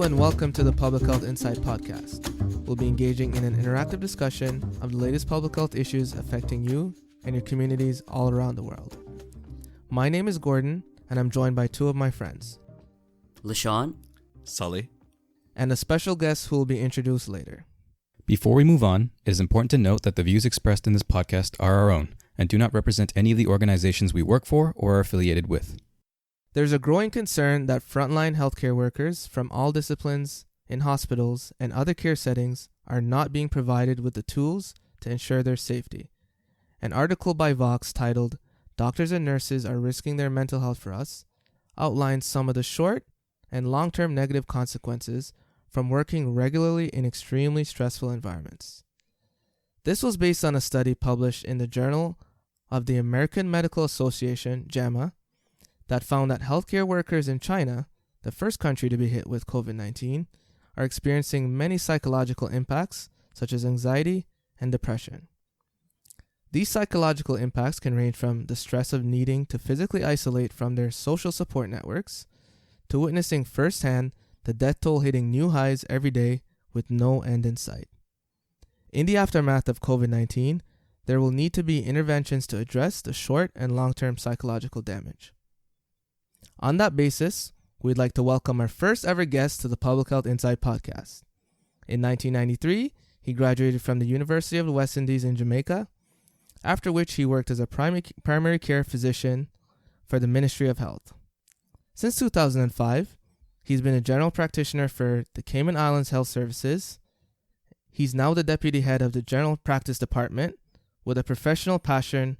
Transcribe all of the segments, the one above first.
and welcome to the Public Health Insight podcast. We'll be engaging in an interactive discussion of the latest public health issues affecting you and your communities all around the world. My name is Gordon, and I'm joined by two of my friends, LaShawn, Sully, and a special guest who will be introduced later. Before we move on, it is important to note that the views expressed in this podcast are our own and do not represent any of the organizations we work for or are affiliated with. There's a growing concern that frontline healthcare workers from all disciplines in hospitals and other care settings are not being provided with the tools to ensure their safety. An article by Vox titled, "Doctors and Nurses Are Risking Their Mental Health for Us," outlines some of the short and long-term negative consequences from working regularly in extremely stressful environments. This was based on a study published in the Journal of the American Medical Association, JAMA, that found that healthcare workers in China, the first country to be hit with COVID-19, are experiencing many psychological impacts such as anxiety and depression. These psychological impacts can range from the stress of needing to physically isolate from their social support networks to witnessing firsthand the death toll hitting new highs every day with no end in sight. In the aftermath of COVID-19, there will need to be interventions to address the short and long-term psychological damage. On that basis, we'd like to welcome our first ever guest to the Public Health Insight podcast. In 1993, he graduated from the University of the West Indies in Jamaica, after which he worked as a primary care physician for the Ministry of Health. Since 2005, he's been a general practitioner for the Cayman Islands Health Services. He's now the deputy head of the General Practice Department with a professional passion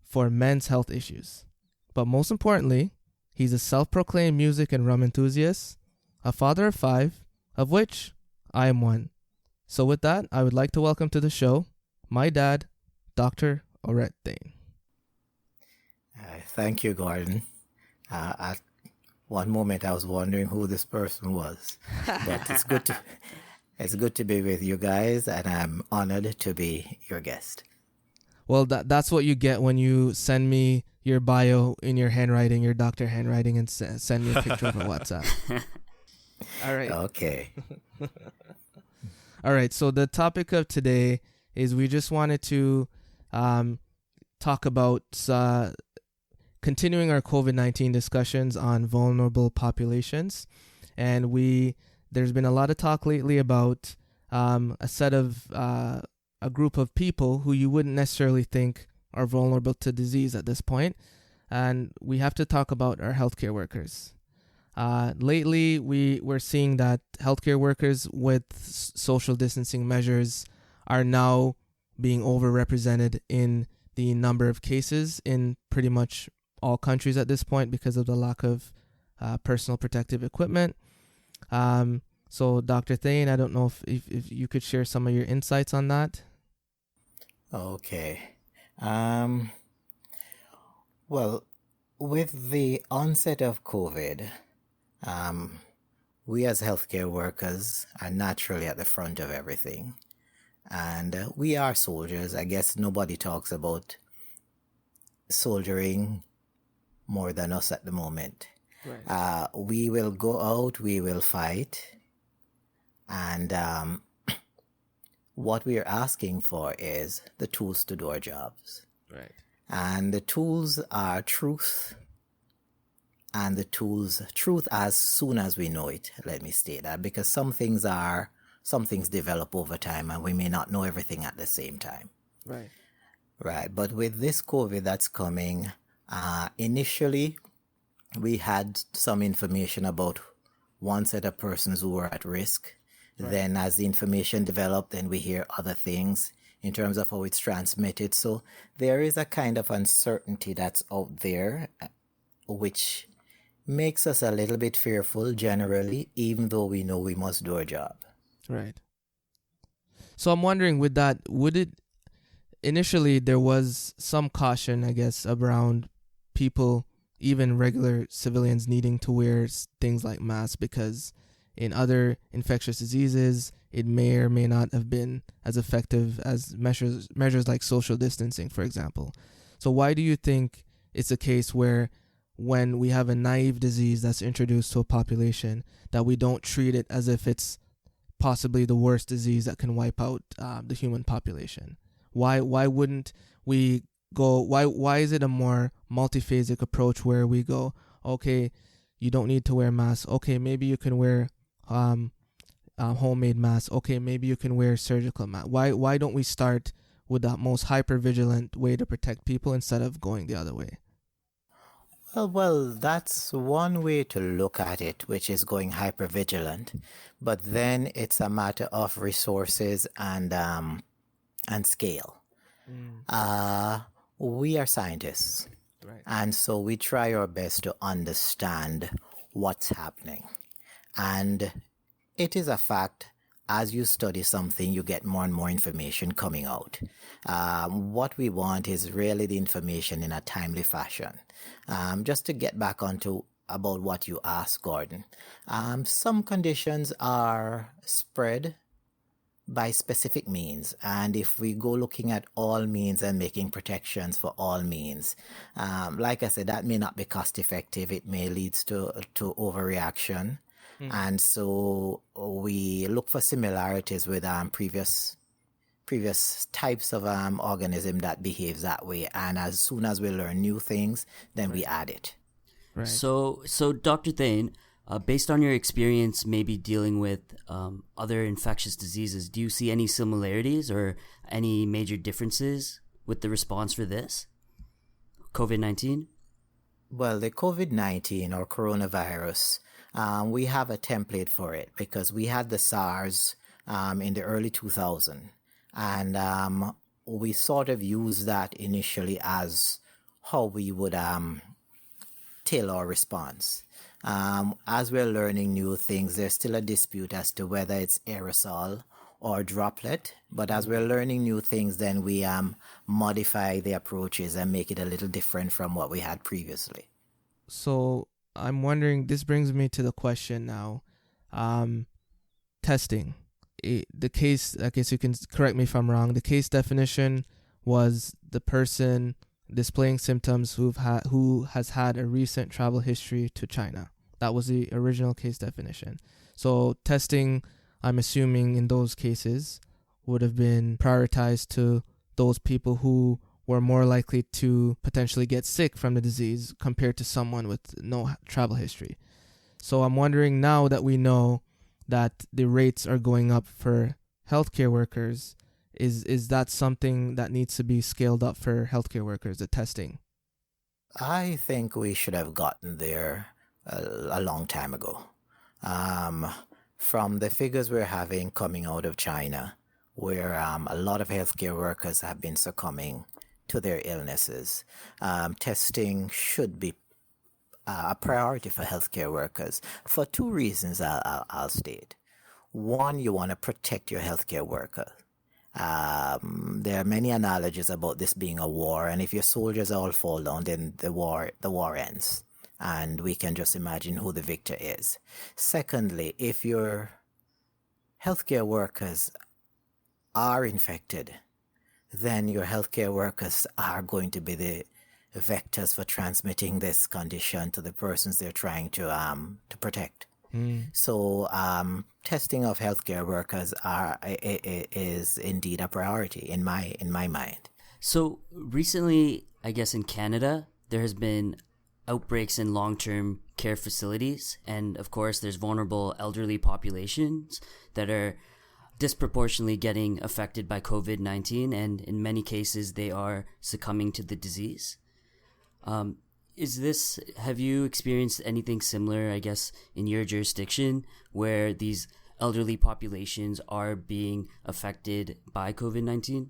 for men's health issues. But most importantly, he's a self-proclaimed music and rum enthusiast, a father of 5, of which I am one. So with that, I would like to welcome to the show my dad, Dr. Orette Dane. Thank you, Gordon. At one moment, I was wondering who this person was, but it's good to be with you guys, and I'm honored to be your guest. Well, that's what you get when you send me your bio in your handwriting, your doctor handwriting, and send me a picture of a WhatsApp. All right. Okay. All right. So the topic of today is we just wanted to talk about continuing our COVID-19 discussions on vulnerable populations. And there's been a lot of talk lately about a group of people who you wouldn't necessarily think are vulnerable to disease at this point. And we have to talk about our healthcare workers. Lately, we're seeing that healthcare workers with social distancing measures are now being overrepresented in the number of cases in pretty much all countries at this point because of the lack of personal protective equipment. So, Dr. Thane, I don't know if you could share some of your insights on that. Okay. Well, with the onset of COVID, we as healthcare workers are naturally at the front of everything. And we are soldiers. I guess nobody talks about soldiering more than us at the moment. Right. We will go out, we will fight, and what we are asking for is the tools to do our jobs. Right. And the tools are truth, and the tools, truth as soon as we know it, let me state that, because some things develop over time and we may not know everything at the same time. Right. Right. But with this COVID that's coming, initially we had some information about one set of persons who were at risk. Right. Then as the information developed, then we hear other things in terms of how it's transmitted. So there is a kind of uncertainty that's out there, which makes us a little bit fearful generally, even though we know we must do our job. Right. So I'm wondering, with that, initially there was some caution, I guess, around people, even regular civilians, needing to wear things like masks because in other infectious diseases, it may or may not have been as effective as measures like social distancing, for example. So why do you think it's a case where when we have a naive disease that's introduced to a population, that we don't treat it as if it's possibly the worst disease that can wipe out the human population? Why wouldn't we go? Why is it a more multiphasic approach where we go, okay, you don't need to wear masks. Okay, maybe you can wear homemade masks. Okay, maybe you can wear surgical masks. Why don't we start with the most hyper-vigilant way to protect people instead of going the other way? Well, that's one way to look at it, which is going hyper-vigilant. But then it's a matter of resources and scale. We are scientists. Right. And so we try our best to understand what's happening. And it is a fact, as you study something, you get more and more information coming out. What we want is really the information in a timely fashion. Just to get back onto about what you asked, Gordon. Some conditions are spread by specific means, and if we go looking at all means and making protections for all means, like I said, that may not be cost effective. It may lead to overreaction. And so we look for similarities with previous types of organism that behaves that way, and as soon as we learn new things, then we add it. Right. So Dr. Thane, based on your experience maybe dealing with other infectious diseases, do you see any similarities or any major differences with the response for this, COVID-19? Well, the COVID-19 or coronavirus, we have a template for it because we had the SARS in the early 2000s. And we sort of used that initially as how we would tailor our response. As we're learning new things, there's still a dispute as to whether it's aerosol or droplet. But as we're learning new things, then we modify the approaches and make it a little different from what we had previously. So I'm wondering, this brings me to the question now. Testing. The case, I guess you can correct me if I'm wrong, the case definition was the person displaying symptoms who has had a recent travel history to China. That was the original case definition. So testing, I'm assuming in those cases, would have been prioritized to those people who were more likely to potentially get sick from the disease compared to someone with no travel history. So I'm wondering, now that we know that the rates are going up for healthcare workers, is that something that needs to be scaled up for healthcare workers, the testing? I think we should have gotten there a long time ago. From the figures we're having coming out of China, where a lot of healthcare workers have been succumbing to their illnesses, testing should be a priority for healthcare workers for two reasons I'll state. One, you want to protect your healthcare worker. There are many analogies about this being a war, and if your soldiers all fall down, then the war ends, and we can just imagine who the victor is. Secondly, if your healthcare workers are infected, then your healthcare workers are going to be the vectors for transmitting this condition to the persons they're trying to protect. So testing of healthcare workers is indeed a priority in my mind. So recently, I guess in Canada, there has been outbreaks in long-term care facilities, and of course there's vulnerable elderly populations that are disproportionately getting affected by COVID-19, and in many cases they are succumbing to the disease. Have you experienced anything similar, I guess, in your jurisdiction where these elderly populations are being affected by COVID-19?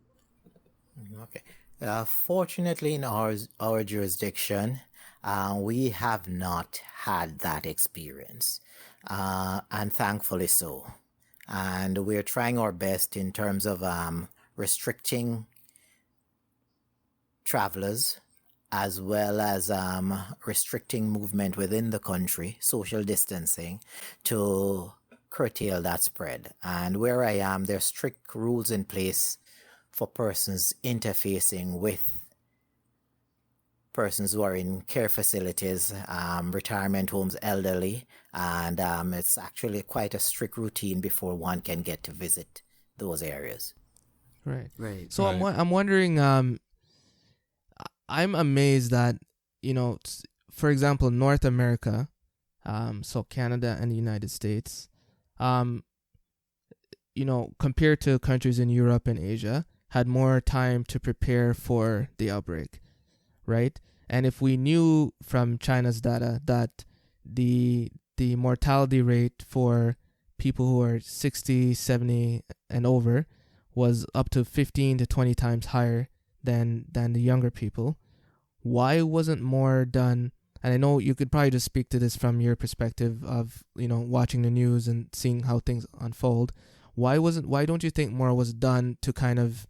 Okay. Fortunately, in our jurisdiction, we have not had that experience, and thankfully so. And we're trying our best in terms of restricting travelers, as well as restricting movement within the country, social distancing, to curtail that spread. And where I am, there are strict rules in place for persons interfacing with persons who are in care facilities, retirement homes, elderly, and it's actually quite a strict routine before one can get to visit those areas. Right. Right. So Right. I'm wondering. I'm amazed that for example, North America, so Canada and the United States, compared to countries in Europe and Asia, had more time to prepare for the outbreak, right? And if we knew from China's data that the mortality rate for people who are 60, 70 and over was up to 15 to 20 times higher than the younger people, why wasn't more done? And I know you could probably just speak to this from your perspective of watching the news and seeing how things unfold. Why don't you think more was done to kind of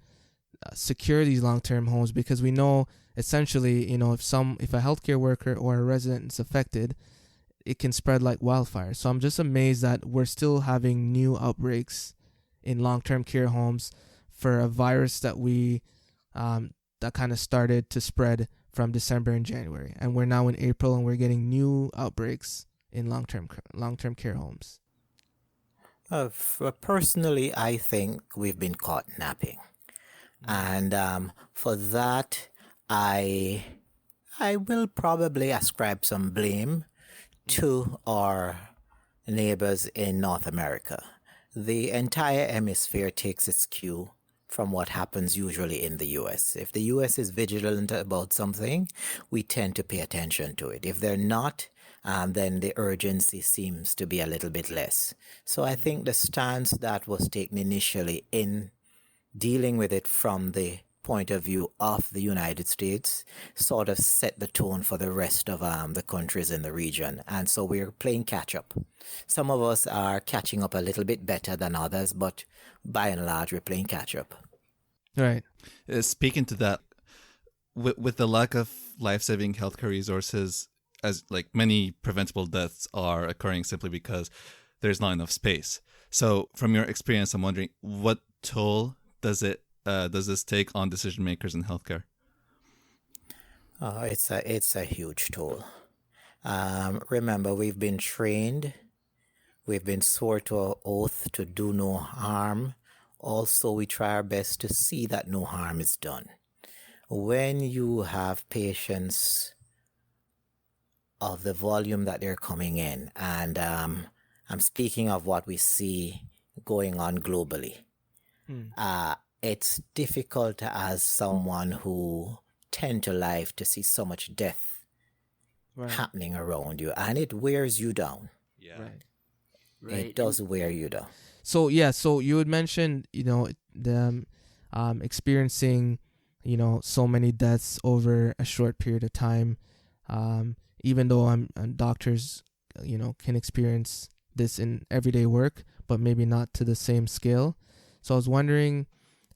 secure these long-term homes? Because we know essentially, if a healthcare worker or a resident is affected, it can spread like wildfire. So I'm just amazed that we're still having new outbreaks in long-term care homes for a virus that that kind of started to spread from December and January, and we're now in April and we're getting new outbreaks in long-term care homes. Personally, I think we've been caught napping, and for that, I will probably ascribe some blame to our neighbors in North America. The entire hemisphere takes its cue from what happens usually in the US. If the US is vigilant about something, we tend to pay attention to it. If they're not, then the urgency seems to be a little bit less. So I think the stance that was taken initially in dealing with it from the point of view of the United States sort of set the tone for the rest of the countries in the region. And so we're playing catch up. Some of us are catching up a little bit better than others, but by and large, we're playing catch up. Right. Speaking to that, with the lack of life-saving healthcare resources, as like many preventable deaths are occurring simply because there's not enough space. So from your experience, I'm wondering, what toll does this take on decision makers in healthcare? It's a huge toll. Remember, we've been trained, we've been sworn to an oath to do no harm. Also, we try our best to see that no harm is done. When you have patients of the volume that they're coming in, and I'm speaking of what we see going on globally, it's difficult as someone who tend to life to see so much death happening around you, and it wears you down. Yeah. Right. It does wear you down. So you had mentioned, them experiencing, so many deaths over a short period of time. Even though doctors, can experience this in everyday work, but maybe not to the same scale. So I was wondering,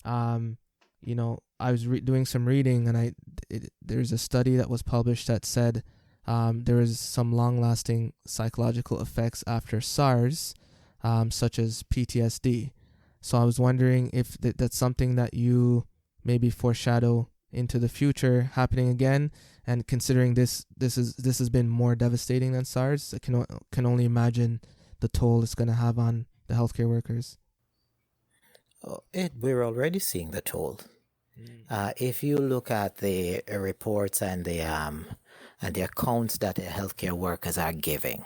I was doing some reading, and there's a study that was published that said there was some long-lasting psychological effects after SARS, such as PTSD. So I was wondering if that's something that you maybe foreshadow into the future happening again, and considering this has been more devastating than SARS, I can only imagine the toll it's going to have on the healthcare workers. We're already seeing the toll. If you look at the reports and the accounts that the healthcare workers are giving,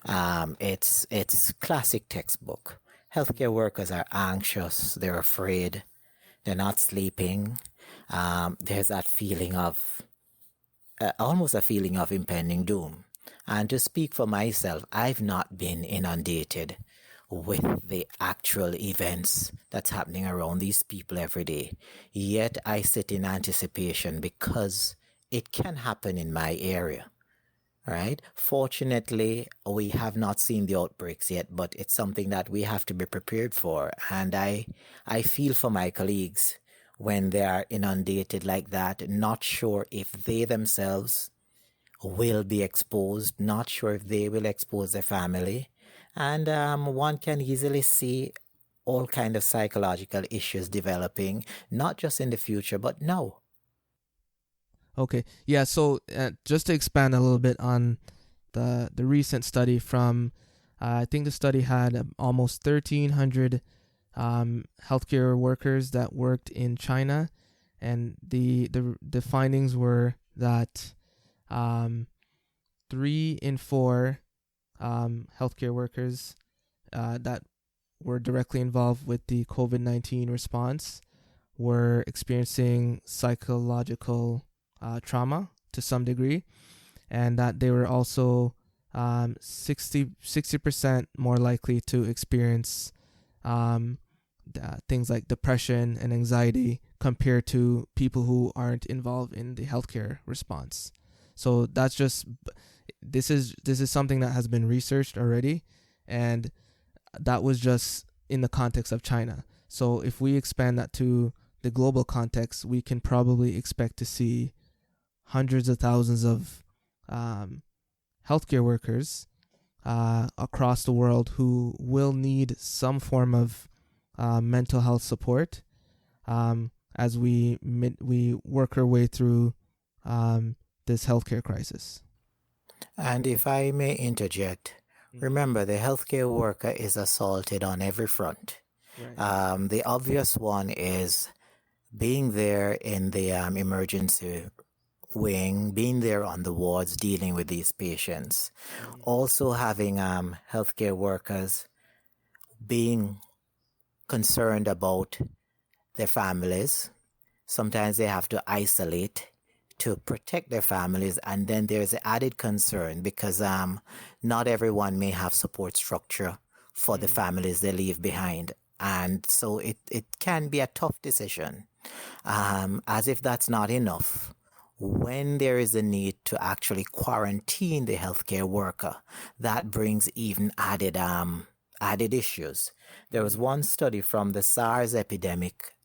it's classic textbook. Healthcare workers are anxious, they're afraid, they're not sleeping. There's that feeling of almost a feeling of impending doom. And to speak for myself, I've not been inundated with the actual events that's happening around these people every day. Yet I sit in anticipation because it can happen in my area. Right? Fortunately, we have not seen the outbreaks yet, but it's something that we have to be prepared for. And I feel for my colleagues when they are inundated like that, not sure if they themselves will be exposed, not sure if they will expose their family. And one can easily see all kind of psychological issues developing, not just in the future, but now. Okay. Yeah. So just to expand a little bit on the recent study from, I think the study had almost 1,300 healthcare workers that worked in China, and the findings were that 3 in 4 healthcare workers that were directly involved with the COVID-19 response were experiencing psychological trauma to some degree, and that they were also 60% more likely to experience things like depression and anxiety compared to people who aren't involved in the healthcare response. So that's just this is something that has been researched already, and that was just in the context of China. So if we expand that to the global context, we can probably expect to see hundreds of thousands of healthcare workers across the world who will need some form of mental health support as we work our way through this healthcare crisis. And if I may interject, remember the healthcare worker is assaulted on every front. Right. The obvious one is being there in the emergency wing, being there on the wards dealing with these patients. Also having healthcare workers being concerned about their families. Sometimes they have to isolate to protect their families, and then there's the added concern because not everyone may have support structure for the families they leave behind, and so it can be a tough decision. As if that's not enough, when there is a need to actually quarantine the healthcare worker, that brings even added issues. There was one study from the SARS epidemic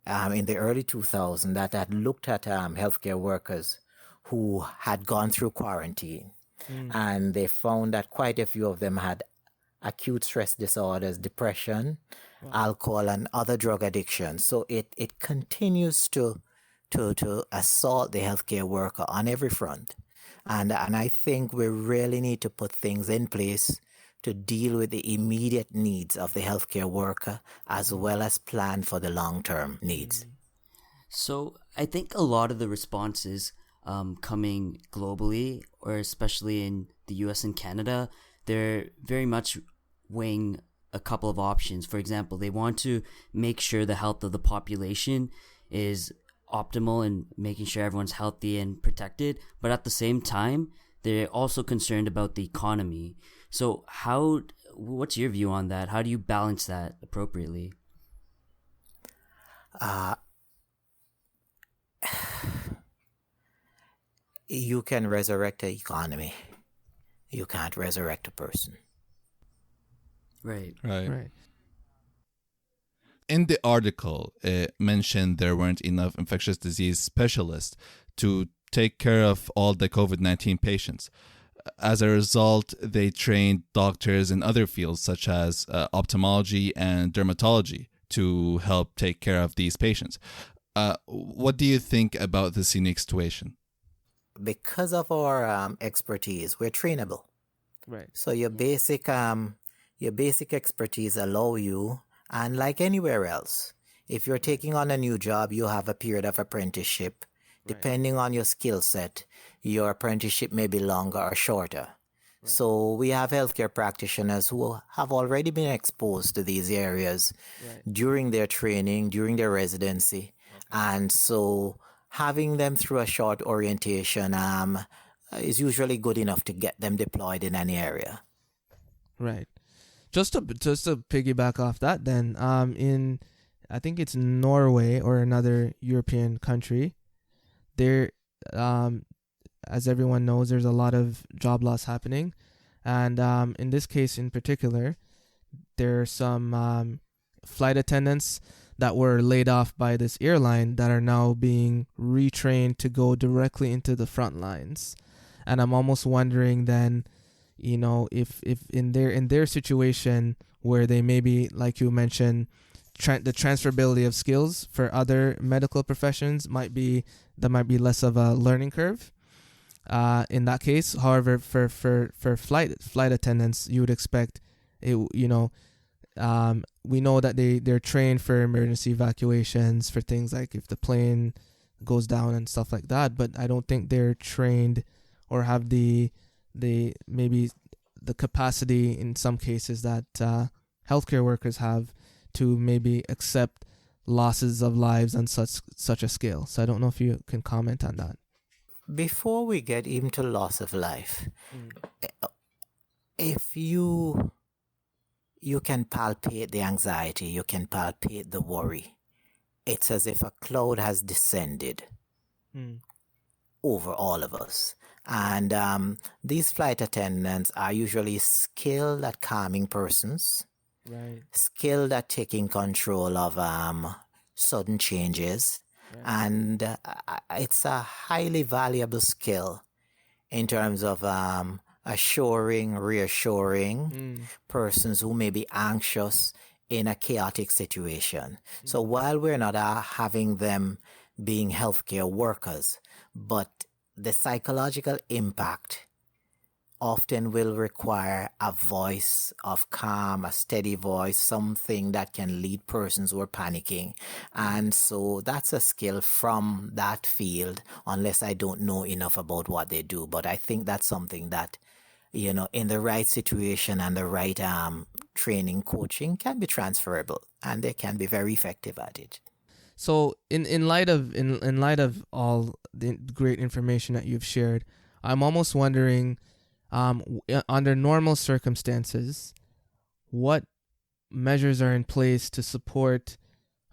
in the early 2000s that had looked at healthcare workers who had gone through quarantine. And they found that quite a few of them had acute stress disorders, depression, alcohol, and other drug addictions. So it continues to assault the healthcare worker on every front. And I think we really need to put things in place to deal with the immediate needs of the healthcare worker as well as plan for the long-term needs. So I think a lot of the responses coming globally, or especially in the US and Canada, they're very much weighing a couple of options. For example, they want to make sure the health of the population is optimal and making sure everyone's healthy and protected, but at the same time, they're also concerned about the economy. So what's your view on that? How do you balance that appropriately? You can resurrect the economy. You can't resurrect a person. Right. In the article, it mentioned there weren't enough infectious disease specialists to take care of all the COVID-19 patients. As a result, they trained doctors in other fields such as ophthalmology and dermatology to help take care of these patients. What do you think about this unique situation? Because of our expertise, we're trainable. Right. So your basic expertise allow you, and like anywhere else, if you're taking on a new job, you have a period of apprenticeship. Depending on your skill set, your apprenticeship may be longer or shorter. So we have healthcare practitioners who have already been exposed to these areas during their training, during their residency. And so having them through a short orientation is usually good enough to get them deployed in any area. Right. Just to piggyback off that, then, I think it's Norway or another European country. There, as everyone knows, there's a lot of job loss happening, and in this case in particular, there are some flight attendants that were laid off by this airline that are now being retrained to go directly into the front lines. And I'm almost wondering then, if in their situation where they maybe, like you mentioned, the transferability of skills for other medical professions might be less of a learning curve. In that case, however, for flight attendants, you would expect it. We know that they're trained for emergency evacuations, for things like if the plane goes down and stuff like that. But I don't think they're trained or have the maybe the capacity in some cases that healthcare workers have to maybe accept losses of lives on such a scale. So I don't know if you can comment on that. Before we get into loss of life, if you can palpate the anxiety, you can palpate the worry. It's as if a cloud has descended over all of us. And these flight attendants are usually skilled at calming persons, Right. skilled at taking control of sudden changes. Right. And it's a highly valuable skill in terms of reassuring persons who may be anxious in a chaotic situation. So while we're not having them being healthcare workers, but the psychological impact often will require a voice of calm, a steady voice, something that can lead persons who are panicking. And so that's a skill from that field, unless I don't know enough about what they do. But I think that's something that, in the right situation and the right training, coaching can be transferable, and they can be very effective at it. So in light of all the great information that you've shared, I'm almost wondering, under normal circumstances, what measures are in place to support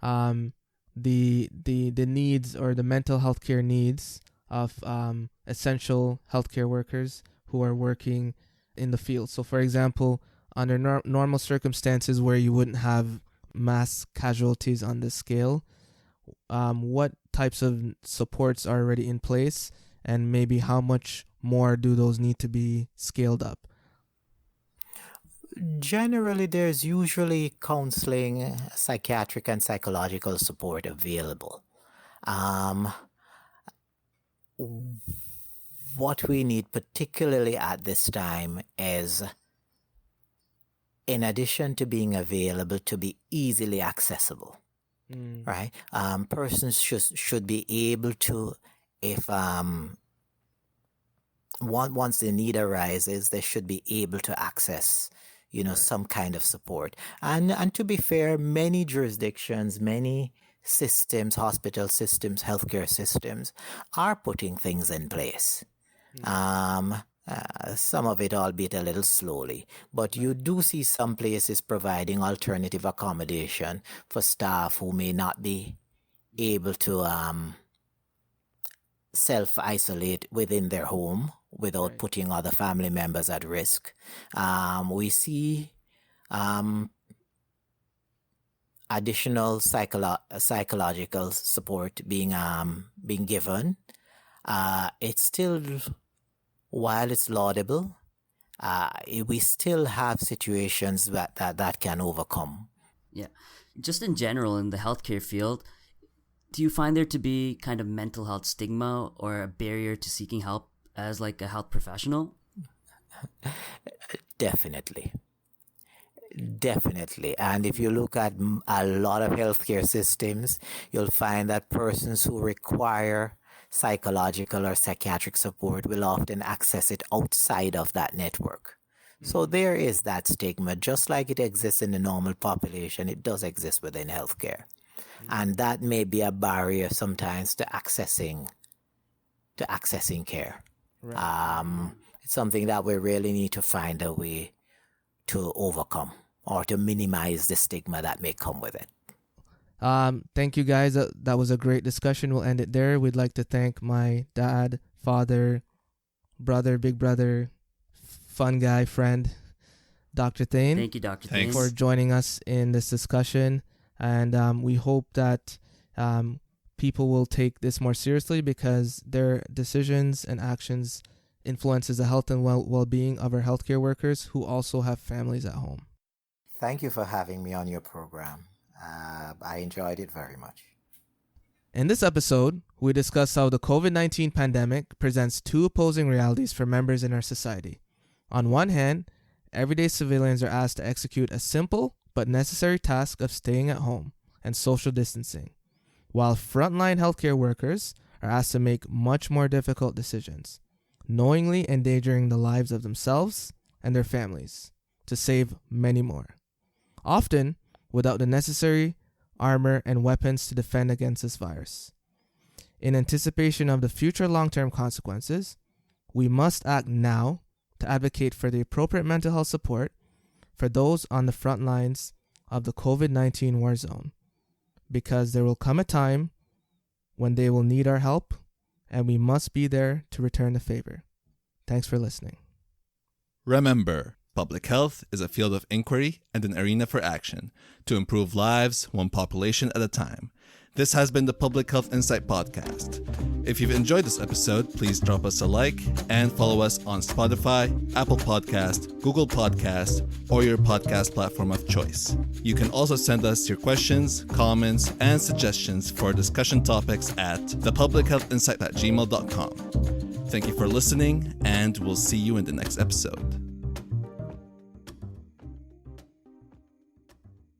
the needs or the mental health care needs of essential healthcare workers who are working in the field. So, for example, under normal circumstances where you wouldn't have mass casualties on this scale, what types of supports are already in place, and maybe how much more do those need to be scaled up? Generally, there's usually counseling, psychiatric and psychological support available. What we need particularly at this time is, in addition to being available, to be easily accessible. Right? Persons should be able to, if once the need arises, they should be able to access, some kind of support. And to be fair, many jurisdictions, many systems, hospital systems, healthcare systems are putting things in place. Some of it, albeit a little slowly, but you do see some places providing alternative accommodation for staff who may not be able to self-isolate within their home without putting other family members at risk. We see additional psychological support being given. It's still, while it's laudable, we still have situations that can overcome. Yeah. Just in general, in the healthcare field, do you find there to be kind of mental health stigma or a barrier to seeking help as like a health professional? Definitely. And if you look at a lot of healthcare systems, you'll find that persons who require psychological or psychiatric support will often access it outside of that network. So there is that stigma. Just like it exists in the normal population, it does exist within healthcare. And that may be a barrier sometimes to accessing care. Right. It's something that we really need to find a way to overcome or to minimize the stigma that may come with it. Thank you, guys. That was a great discussion. We'll end it there. We'd like to thank my dad, father, brother, big brother, fun guy, friend, Dr. Thane. Thank you, Dr. Thane, for joining us in this discussion. And we hope that people will take this more seriously, because their decisions and actions influences the health and well-being of our healthcare workers who also have families at home. Thank you for having me on your program. I enjoyed it very much. In this episode, we discuss how the COVID-19 pandemic presents two opposing realities for members in our society. On one hand, everyday civilians are asked to execute a simple but necessary task of staying at home and social distancing, while frontline healthcare workers are asked to make much more difficult decisions, knowingly endangering the lives of themselves and their families to save many more, often without the necessary armor and weapons to defend against this virus. In anticipation of the future long-term consequences, we must act now to advocate for the appropriate mental health support for those on the front lines of the COVID-19 war zone, because there will come a time when they will need our help, and we must be there to return the favor. Thanks for listening. Remember, public health is a field of inquiry and an arena for action to improve lives one population at a time. This has been the Public Health Insight podcast. If you've enjoyed this episode, please drop us a like and follow us on Spotify, Apple Podcast, Google Podcast, or your podcast platform of choice. You can also send us your questions, comments, and suggestions for discussion topics at thepublichealthinsight@gmail.com. Thank you for listening, and we'll see you in the next episode.